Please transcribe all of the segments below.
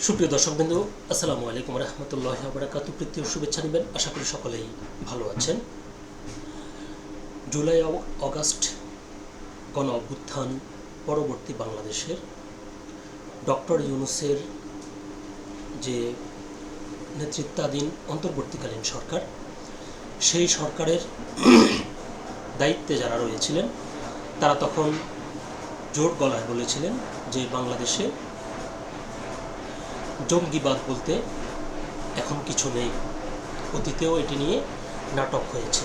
সুপ্রিয় দর্শকবৃন্দু, আসসালামু আলাইকুম রহমতুল্লাহি ওয়া বারাকাতুহু। প্রীতি ও শুভেচ্ছা নেবেন। আশা করি সকলেই ভালো আছেন। জুলাই অগাস্ট গণ অভ্যুত্থান পরবর্তী বাংলাদেশের ডক্টর ইউনূসের যে নেতৃত্বাধীন অন্তর্বর্তীকালীন সরকার, সেই সরকারের দায়িত্বে যারা রয়েছিলেন তারা তখন জোর গলায় বলেছিলেন যে বাংলাদেশে জঙ্গিবাদ বলতে এখন কিছু নেই। অতীতেও এটি নিয়ে নাটক হয়েছে।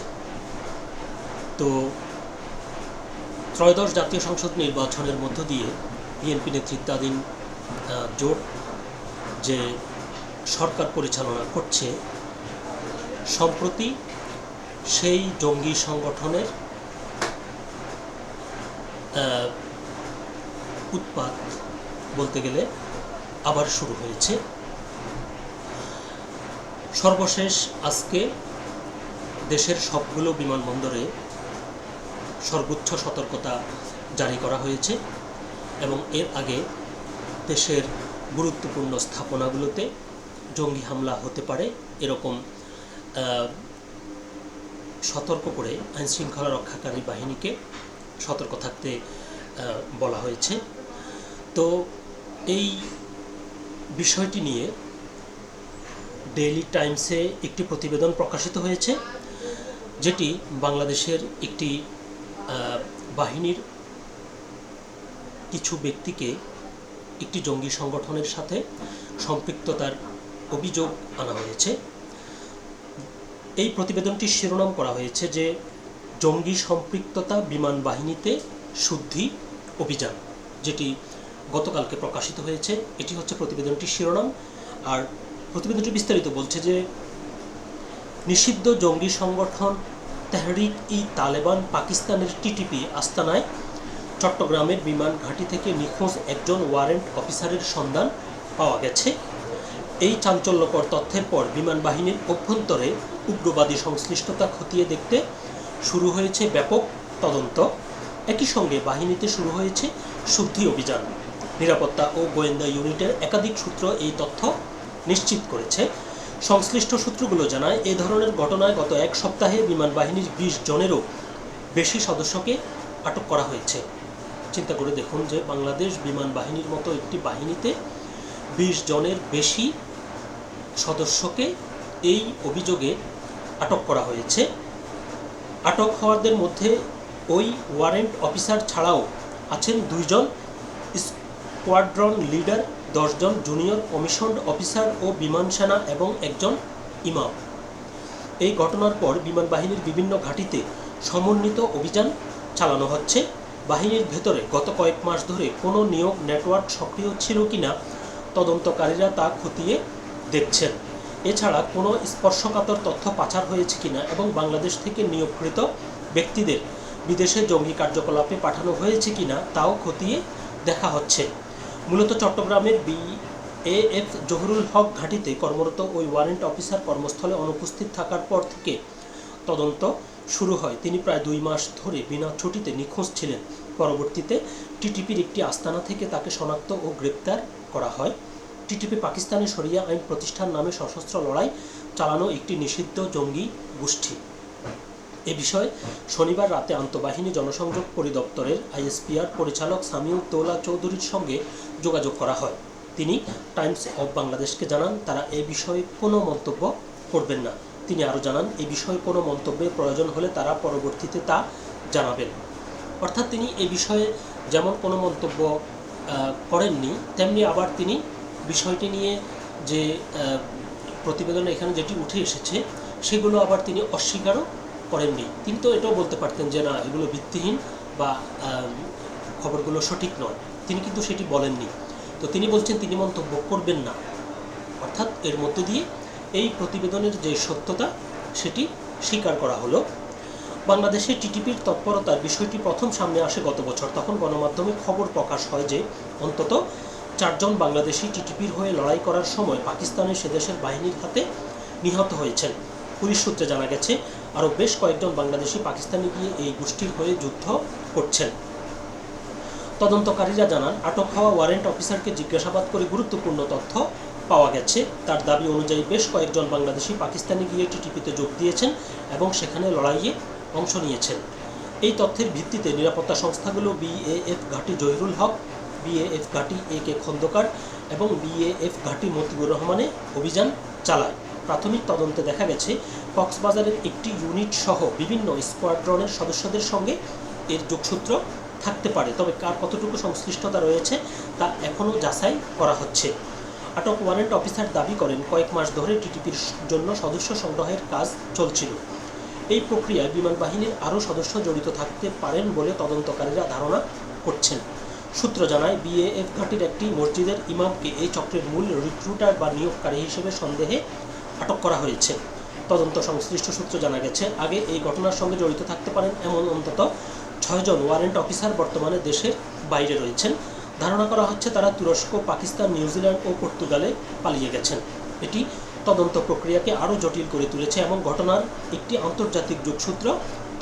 তো ত্রয়োদশ জাতীয় সংসদ নির্বাচনের মধ্য দিয়ে বিএনপি নেতৃত্বাধীন জোট যে সরকার পরিচালনা করছে, সম্প্রতি সেই জঙ্গি সংগঠনের উৎপাত বলতে গেলে আবার শুরু হয়েছে। সর্বশেষ আজকে দেশের সবগুলো বিমানবন্দরে সর্বোচ্চ সতর্কতা জারি করা হয়েছে এবং এর আগে দেশের গুরুত্বপূর্ণ স্থাপনাগুলোতে জঙ্গি হামলা হতে পারে এরকম সতর্ক করে আইনশৃঙ্খলা রক্ষাকারী বাহিনীকে সতর্ক থাকতে বলা হয়েছে। তো এই বিষয়টি নিয়ে ডেইলি টাইমসে একটি প্রতিবেদন প্রকাশিত হয়েছে, যেটি বাংলাদেশের একটি বাহিনীর কিছু ব্যক্তিকে একটি জঙ্গি সংগঠনের সাথে সম্পৃক্ততার অভিযোগ আনা হয়েছে। এই প্রতিবেদনটির শিরোনাম করা হয়েছে যে জঙ্গি সম্পৃক্ততা বিমান বাহিনীতে শুদ্ধি অভিযান, যেটি গতকালকে প্রকাশিত হয়েছে। এটি হচ্ছে প্রতিবেদনটির শিরোনাম। আর প্রতিবেদনটি বিস্তারিত বলছে যে নিষিদ্ধ জঙ্গি সংগঠন তেহরিক-ই-তালেবান পাকিস্তানের টিটিপি আস্তানায় চট্টগ্রামের বিমান ঘাঁটি থেকে নিখোঁজ একজন ওয়ারেন্ট অফিসারের সন্ধান পাওয়া গেছে। এই চাঞ্চল্যকর তথ্যের পর বিমান বাহিনীর অভ্যন্তরে উগ্রবাদী সংশ্লিষ্টতা খতিয়ে দেখতে শুরু হয়েছে ব্যাপক তদন্ত। একই সঙ্গে বাহিনীতে শুরু হয়েছে শুদ্ধি অভিযান। নিরাপত্তা ও গোয়েন্দা ইউনিটের একাধিক সূত্র এই তথ্য নিশ্চিত করেছে। সংশ্লিষ্ট সূত্রগুলো জানায়, এ ধরনের ঘটনায় গত এক সপ্তাহে বিমান বাহিনীর 20 জনেরও বেশি সদস্যকে আটক করা হয়েছে। চিন্তা করে দেখুন যে বাংলাদেশ বিমান বাহিনীর মতো একটি বাহিনীতে 20 জনের বেশি সদস্যকে এই অভিযোগে আটক করা হয়েছে। আটক হওয়াদের মধ্যে ওই ওয়ারেন্ট অফিসার ছাড়াও আছেন 2 জন স্কোয়াড্রন লিডার, 10 জন জুনিয়র কমিশনড অফিসার ও বিমান সেনা এবং একজন ইমাম। এই ঘটনার পর বিমান বাহিনীর বিভিন্ন ঘাঁটিতে সমন্বিত অভিযান চালানো হচ্ছে। বাহিনীর ভেতরে গত কয়েক মাস ধরে কোনো নিয়োগ নেটওয়ার্ক সক্রিয় ছিল কিনা তদন্তকারীরা তা খতিয়ে দেখছেন। এছাড়া কোনো স্পর্শকাতর তথ্য পাচার হয়েছে কিনা এবং বাংলাদেশ থেকে নিয়োগকৃত ব্যক্তিদের বিদেশে জঙ্গি কার্যকলাপে পাঠানো হয়েছে কিনা তাও খতিয়ে দেখা হচ্ছে। মূলত চট্টগ্রামের বিএএফ জহুরুল হক ঘাঁটিতে কর্মরত ওই ওয়ারেন্ট অফিসার কর্মস্থলে অনুপস্থিত থাকার পর থেকে তদন্ত শুরু হয়। তিনি প্রায় 2 মাস ধরে বিনা ছুটিতে নিখোঁজ ছিলেন। পরবর্তীতে টিটিপির একটি আস্তানা থেকে তাকে শনাক্ত ও গ্রেপ্তার করা হয়। টিটিপি পাকিস্তানি শরিয়া আইন প্রতিষ্ঠান নামে সশস্ত্র লড়াই চালানো একটি নিষিদ্ধ জঙ্গি গোষ্ঠী। এ বিষয়ে শনিবার রাতে আন্তঃবাহিনী জনসংযোগ পরিদপ্তরের আইএসপিআর পরিচালক সামিউদ্দৌলা চৌধুরীর সঙ্গে যোগাযোগ করা হয়। তিনি টাইমস অব বাংলাদেশকে জানান, তারা এ বিষয়ে কোনো মন্তব্য করবেন না। তিনি আরও জানান, এ বিষয়ে কোনো মন্তব্যের প্রয়োজন হলে তারা পরবর্তীতে তা জানাবেন। অর্থাৎ তিনি এ বিষয়ে যেমন কোনো মন্তব্য করেননি, তেমনি আবার তিনি বিষয়টি নিয়ে যে প্রতিবেদনে এখানে যেটি উঠে এসেছে সেগুলো আবার তিনি অস্বীকারও করেননি। তিনি তো এটাও বলতে পারতেন যে না, এগুলো ভিত্তিহীন বা খবরগুলো সঠিক নয়, তিনি কিন্তু সেটি বলেননি। তো তিনি বলছেন তিনি মন্তব্য করবেন না। অর্থাৎ এর মধ্য দিয়ে এই প্রতিবেদনের যে সত্যতা সেটি স্বীকার করা হলো। বাংলাদেশে টিটিপির তৎপরতার বিষয়টি প্রথম সামনে আসে গত বছর। তখন গণমাধ্যমে খবর প্রকাশ হয় যে অন্তত 4 জন বাংলাদেশি টিটিপির হয়ে লড়াই করার সময় পাকিস্তানের সেদেশের বাহিনীর হাতে নিহত হয়েছেন। পুলিশ সূত্রে জানা গেছে আরও বেশ কয়েকজন বাংলাদেশি পাকিস্তানে গিয়ে এই গোষ্ঠীর হয়ে যুদ্ধ করছেন। তদন্তকারীরা জানান, আটক হওয়া ওয়ারেন্ট অফিসারকে জিজ্ঞাসাবাদ করে গুরুত্বপূর্ণ তথ্য পাওয়া গেছে। তার দাবি অনুযায়ী বেশ কয়েকজন বাংলাদেশি পাকিস্তানে গিয়ে টিটিপিতে যোগ দিয়েছেন এবং সেখানে লড়াইয়ে অংশ নিয়েছেন। এই তথ্যের ভিত্তিতে নিরাপত্তা সংস্থাগুলো বিএএফ ঘাঁটি জহিরুল হক, বিএএফ ঘাঁটি AK খন্দকার এবং বিএএফ ঘাঁটি মতিউর রহমানে অভিযান চালায়। প্রাথমিক তদন্তে দেখা গেছে, কক্সবাজারের একটি ইউনিট সহ বিভিন্ন স্কোয়াড্রনের সদস্যদের সঙ্গে এর যোগসূত্র থাকতে পারে, তবে কার কতটুকু সংশ্লিষ্টতা রয়েছে তা এখনও যাচাই করা হচ্ছে। আটক ওয়ারেন্ট অফিসার দাবি করেন, কয়েক মাস ধরে টিটিপির জন্য সদস্য সংগ্রহের কাজ চলছিল। এই প্রক্রিয়ায় বিমান বাহিনীর আরও সদস্য জড়িত থাকতে পারেন বলে তদন্তকারীরা ধারণা করছেন। সূত্র জানায়, বিএএফ ঘাঁটির একটি মসজিদের ইমামকে এই চক্রের মূল রিক্রুটার বা নিয়োগকারী হিসেবে সন্দেহে আটক করা হয়েছে। তদন্ত সংশ্লিষ্ট সূত্র জানা গেছে, আগে এই ঘটনার সঙ্গে জড়িত থাকতে পারেন এমন অন্তত 6 জন ওয়ারেন্ট অফিসার বর্তমানে দেশের বাইরে রয়েছেন। ধারণা করা হচ্ছে তারা তুরস্ক, পাকিস্তান, নিউজিল্যান্ড ও পর্তুগালে পালিয়ে গেছেন। এটি তদন্ত প্রক্রিয়াকে আরও জটিল করে তুলেছে এবং ঘটনার একটি আন্তর্জাতিক যোগসূত্র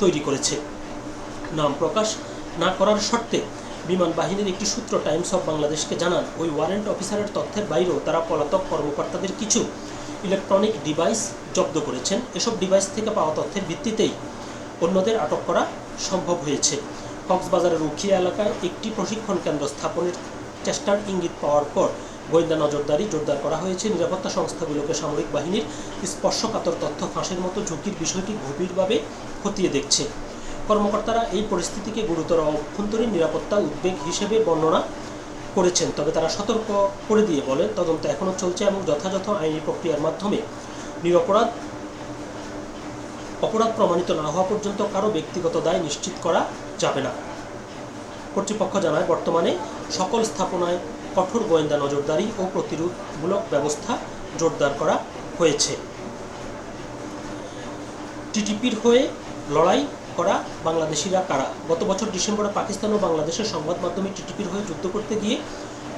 তৈরি করেছে। নাম প্রকাশ না করার শর্তে বিমান বাহিনীর একটি সূত্র টাইমস অফ বাংলাদেশকে জানান, ওই ওয়ারেন্ট অফিসারের তথ্যের বাইরেও তারা পলাতক কর্মকর্তাদের কিছু ইলেকট্রনিক ডিভাইস জব্দ করেছেন। এসব ডিভাইস থেকে পাওয়া তথ্যের ভিত্তিতেই অন্যদের আটক করা সম্ভব হয়েছে। কক্সবাজারের উখিয়া এলাকায় একটি প্রশিক্ষণ কেন্দ্র স্থাপনের চেষ্টার ইঙ্গিত পাওয়ার পর গোয়েন্দা নজরদারি জোরদার করা হয়েছে। নিরাপত্তা সংস্থাগুলোকে সামরিক বাহিনীর স্পর্শকাতর তথ্য ফাঁসের মতো ঝুঁকির বিষয়টি গভীরভাবে খতিয়ে দেখছে। কর্মকর্তারা এই পরিস্থিতিকে গুরুতর অভ্যন্তরীণ নিরাপত্তা উদ্বেগ হিসেবে বর্ণনা করেছেন, তবে তারা সতর্ক করে দিয়ে বলেন, তদন্ত এখনও চলছে এবং যথাযথ আইনি প্রক্রিয়ার মাধ্যমে অপরাধ প্রমাণিত না হওয়া পর্যন্ত কারো ব্যক্তিগত দায় নিশ্চিত করা যাবে না। কর্তৃপক্ষ জানায়, বর্তমানে সকল স্থাপনায় কঠোর গোয়েন্দা নজরদারি ও প্রতিরোধমূলক ব্যবস্থা জোরদার করা হয়েছে। টিটিপির হয়ে লড়াই করা বাংলাদেশিরা কারা? গত বছর ডিসেম্বরে পাকিস্তান ও বাংলাদেশের সংবাদ মাধ্যমে টিটিপির হয়ে যুদ্ধ করতে গিয়ে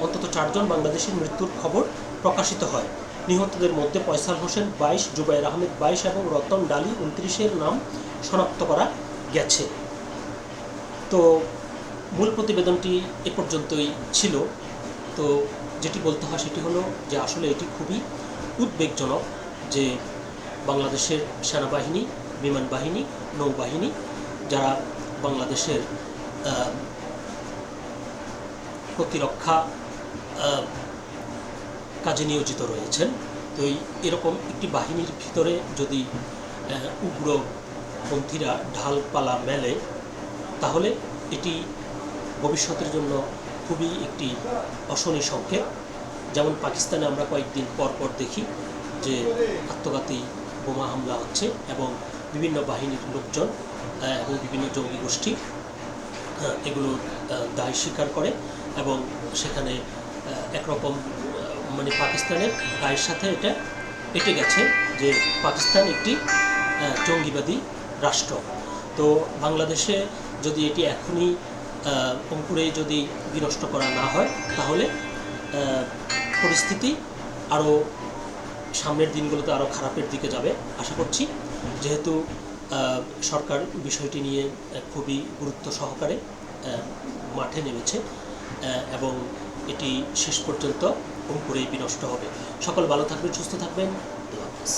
অন্তত 4 জন বাংলাদেশির মৃত্যুর খবর প্রকাশিত হয়। নিহতদের মধ্যে ফয়সাল হোসেন 22, জুবাইর আহমেদ 22 এবং রতন ডালি 29-এর নাম শনাক্ত করা গেছে। তো মূল প্রতিবেদনটি এ পর্যন্তই ছিল। তো যেটি বলতে হয় সেটি হলো যে আসলে এটি খুবই উদ্বেগজনক যে বাংলাদেশের সেনাবাহিনী, বিমান বাহিনী, নৌবাহিনী যারা বাংলাদেশের প্রতিরক্ষা কাজে নিয়োজিত রয়েছেন, তো এরকম একটি বাহিনীর ভিতরে যদি উগ্রপন্থীরা ঢালপালা মেলে তাহলে এটি ভবিষ্যতের জন্য খুবই একটি অশনি সংকেত। যেমন পাকিস্তানে আমরা কয়েকদিন পর পর দেখি যে আত্মঘাতী বোমা হামলা হচ্ছে এবং বিভিন্ন বাহিনীর লোকজন এবং বিভিন্ন জঙ্গি গোষ্ঠী এগুলো দায় স্বীকার করে এবং সেখানে একরকম মানে পাকিস্তানের গায়ের সাথে এটা এঁটে গেছে যে পাকিস্তান একটি জঙ্গিবাদী রাষ্ট্র। তো বাংলাদেশে যদি এটি এখনই অঙ্কুরে যদি বিনষ্ট করা না হয় তাহলে পরিস্থিতি আরও সামনের দিনগুলোতে আরও খারাপের দিকে যাবে আশা করছি। যেহেতু সরকার বিষয়টি নিয়ে খুবই গুরুত্ব সহকারে মাঠে নেমেছে এবং এটি শেষ পর্যন্ত অঙ্কুরেই বিনষ্ট হবে। সকল ভালো থাকবেন, সুস্থ থাকবেন। আল্লাহ হাফেজ।